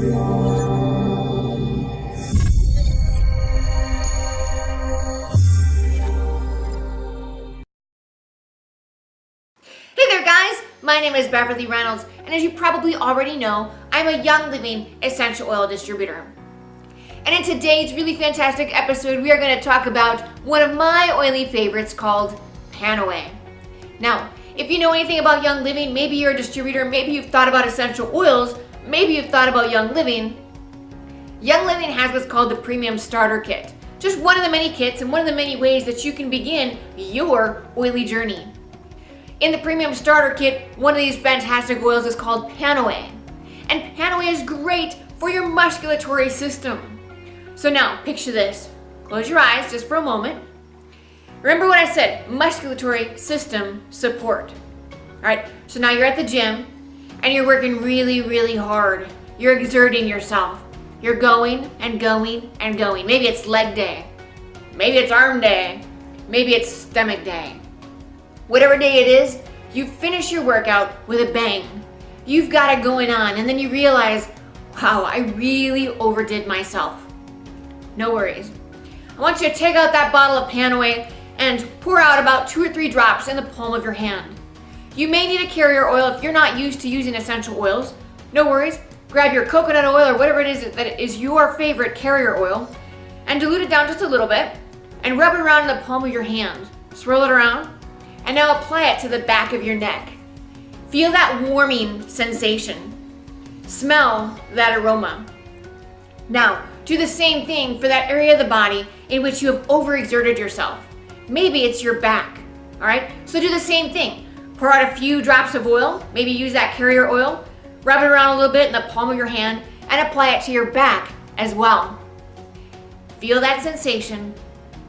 Hey there guys, my name is Beverly Reynolds, and as you probably already know, I'm a Young Living essential oil distributor. And in today's really fantastic episode, we are going to talk about one of my oily favorites called PANAWAY. Now, if you know anything about Young Living, maybe you're a distributor, maybe you've thought about essential oils, maybe you've thought about Young Living. Young Living has what's called the Premium Starter Kit. Just one of the many kits and one of the many ways that you can begin your oily journey. In the Premium Starter Kit, one of these fantastic oils is called PANAWAY. And PANAWAY is great for your musculatory system. So now, picture this. Close your eyes just for a moment. Remember what I said, musculatory system support. All right, so now you're at the gym and you're working really, really hard. You're exerting yourself. You're going and going and going. Maybe it's leg day. Maybe it's arm day. Maybe it's stomach day. Whatever day it is, you finish your workout with a bang. You've got it going on, and then you realize, wow, I really overdid myself. No worries. I want you to take out that bottle of PANAWAY and pour out about 2 or 3 drops in the palm of your hand. You may need a carrier oil if you're not used to using essential oils. No worries. Grab your coconut oil or whatever it is that is your favorite carrier oil and dilute it down just a little bit and rub it around in the palm of your hand. Swirl it around and now apply it to the back of your neck. Feel that warming sensation. Smell that aroma. Now, do the same thing for that area of the body in which you have overexerted yourself. Maybe it's your back, all right? So do the same thing. Pour out a few drops of oil, maybe use that carrier oil, rub it around a little bit in the palm of your hand, and apply it to your back as well. Feel that sensation,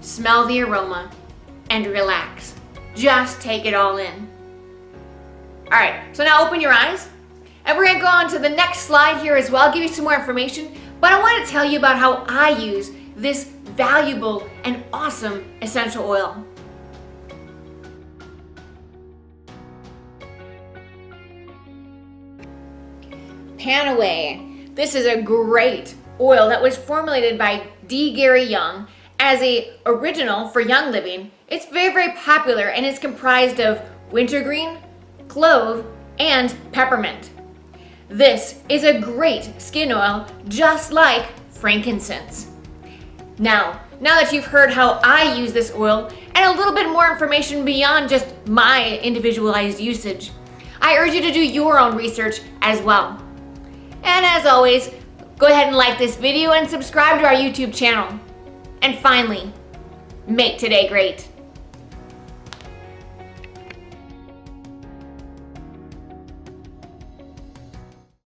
smell the aroma, and relax. Just take it all in. All right, so now open your eyes, and we're gonna go on to the next slide here as well. I'll give you some more information, but I want to tell you about how I use this valuable and awesome essential oil. PANAWAY. This is a great oil that was formulated by D. Gary Young as an original for Young Living. It's very, very popular and it's comprised of wintergreen, clove, and peppermint. This is a great skin oil, just like frankincense. Now that you've heard how I use this oil and a little bit more information beyond just my individualized usage, I urge you to do your own research as well. And as always, go ahead and like this video and subscribe to our YouTube channel. And finally, make today great.